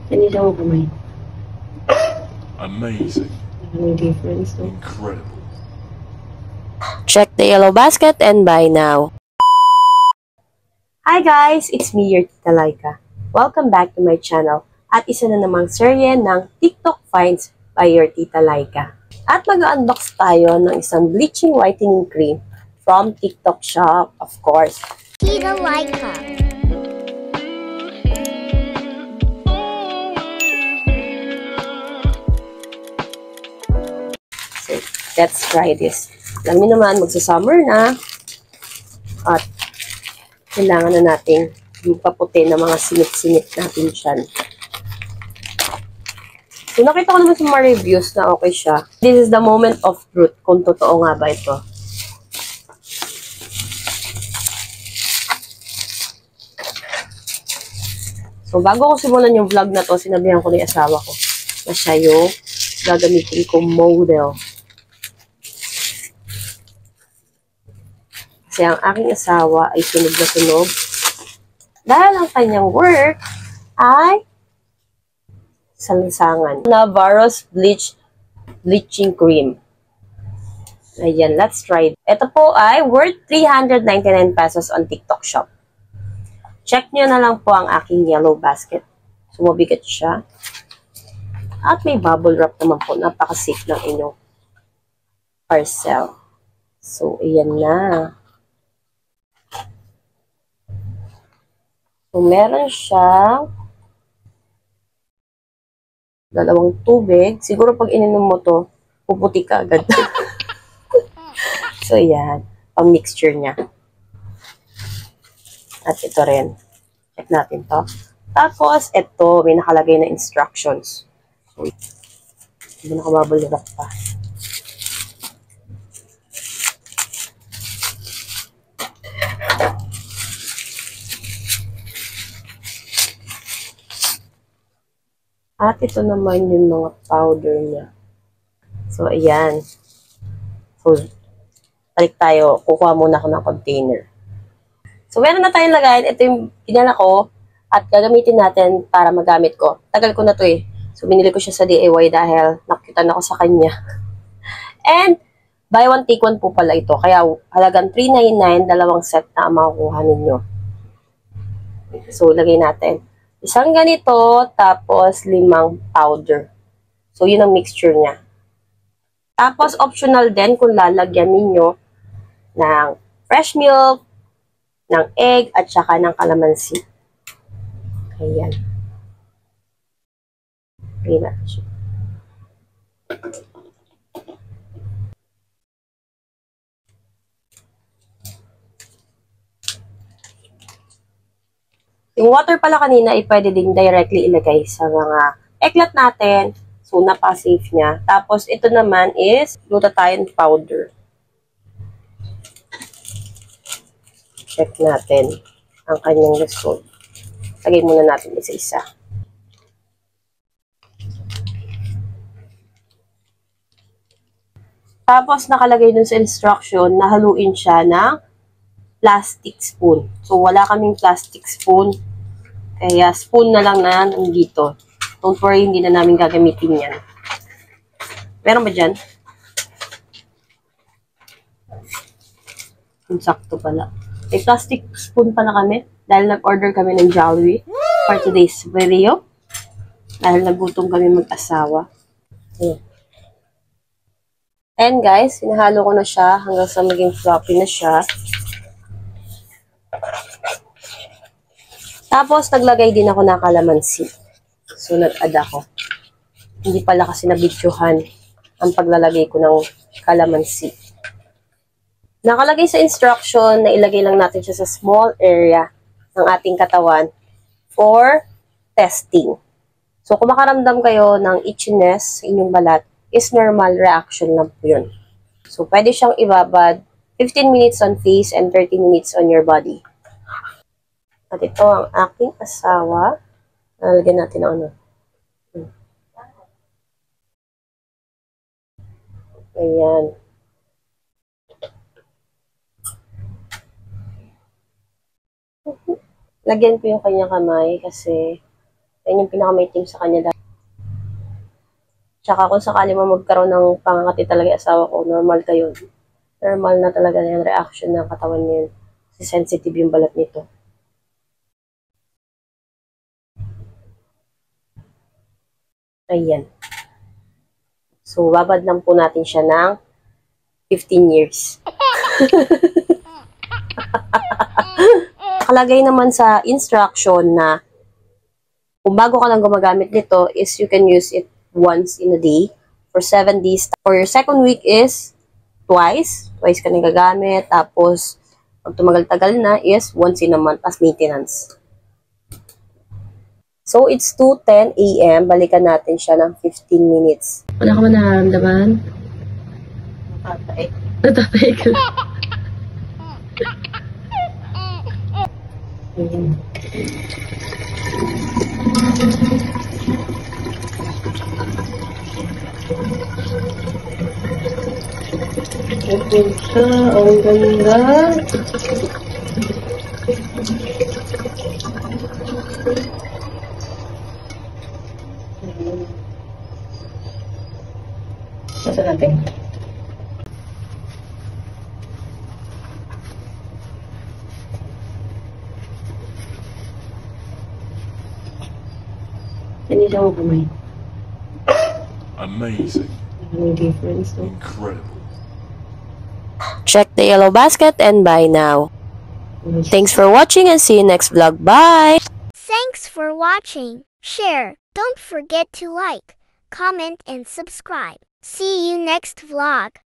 Kanina mo kamay. Amazing. May difference, no? Incredible. Check the yellow basket and buy now. Hi guys! It's me, your Tita Laika. Welcome back to my channel. At isa na namang serye ng TikTok Finds by your Tita Laika. At mag-unbox tayo ng isang bleaching whitening cream from TikTok shop, of course. Tita Laika. So, let's try this. Alam niyo naman, magsa-summer na. At kailangan na natin yung paputi na mga sinit-sinit natin dyan. So, nakita ko naman sa mga reviews na okay siya. This is the moment of truth, kung totoo nga ba ito. So, bago ko simulan yung vlog na to, sinabihan ko na yung asawa ko na siya yung gagamitin kong model. Kasi ang aking asawa ay sunog na sunog. Dahil ang kanyang work ay sa lansangan. Navarro's Bleaching Cream. Ayan, let's try. Ito po ay worth 399 pesos on TikTok shop. Check nyo na lang po ang aking yellow basket. So, mabigat siya. At may bubble wrap naman po. Napaka-safe ng inyong parcel. So, ayan na. So, meron siyang dalawang tubig. Siguro pag ininom mo to, puputi ka agad. So, ayan. Ang mixture niya. At ito rin. Check natin to. Tapos, ito, may nakalagay na instructions. So, hindi na nakababulak pa. At ito naman yung mga powder niya. So, ayan. So, balik tayo. Kukuha muna ako ng container. So, meron na tayong lagayan. Ito yung pinala ko at gagamitin natin para magamit ko. Tagal ko na to eh. So, binili ko siya sa DIY dahil nakikitan ako sa kanya. And, buy one, take one po pala ito. Kaya, halagang $399, dalawang set na ang makukuha ninyo. So, lagay natin. Isang ganito, tapos 5 powder. So, yun ang mixture niya. Tapos, optional din kung lalagyan ninyo ng fresh milk, ng egg, at saka ng calamansi. Ayan. Ayan natin siya. Yung water pala kanina ay pwede din directly ilagay sa mga eklat natin. So, napaka-safe niya. Tapos, ito naman is glutathione powder. Check natin ang kanyang result. Lagay muna natin isa-isa. Tapos, nakalagay dun sa instruction na haluin siya ng plastic spoon. So, wala kaming plastic spoon. Kaya, spoon na lang na nandito. Don't worry, hindi na namin gagamitin yan. Meron ba dyan? Sakto pala. May plastic spoon pala kami dahil nag-order kami ng Jollibee for today's video. Dahil nagutom kami mag-asawa. Ayan. And guys, hinahalo ko na siya hanggang sa maging floppy na siya. Tapos, naglagay din ako ng calamansi. So, nag-add ako. Hindi pala kasi nabidyohan ang paglalagay ko ng calamansi. Nakalagay sa instruction na ilagay lang natin siya sa small area ng ating katawan for testing. So, kung makaramdam kayo ng itchiness sa inyong balat, is normal reaction lang po yun. So, pwede siyang ibabad 15 minutes on face and 30 minutes on your body. At ito ang aking asawa. Nalagyan natin ng ano. Ayan. Lagyan ko yung kanyang kamay kasi Yan yung pinakamaitim sa kanya. Tsaka kung sakali mo magkaroon ng pangangati talaga yung asawa ko, normal kayo. Normal na talaga yung reaction ng katawan niya yun. Kasi sensitive yung balat nito. Ayan. So, babad lang po natin siya ng 15 years. Nakalagay naman sa instruction na kung bago ka lang gumagamit nito is you can use it once in a day for 7 days. For your second week is twice ka na gagamit. Tapos, pag tumagal-tagal na is once in a month as maintenance. So, it's 2:10 a.m. Balikan natin siya ng 15 minutes. Wala ka ba nararamdaman? Natatay. Natatay ka lang. Ayan. Open siya. Ang ganda. Basta natin. Hindi siya mo kumain. Amazing. May difference, no? Incredible. Check the yellow basket and buy now. Thanks for watching and see you next vlog. Bye! Thanks for watching. Share. Don't forget to like, comment, and subscribe. See you next vlog.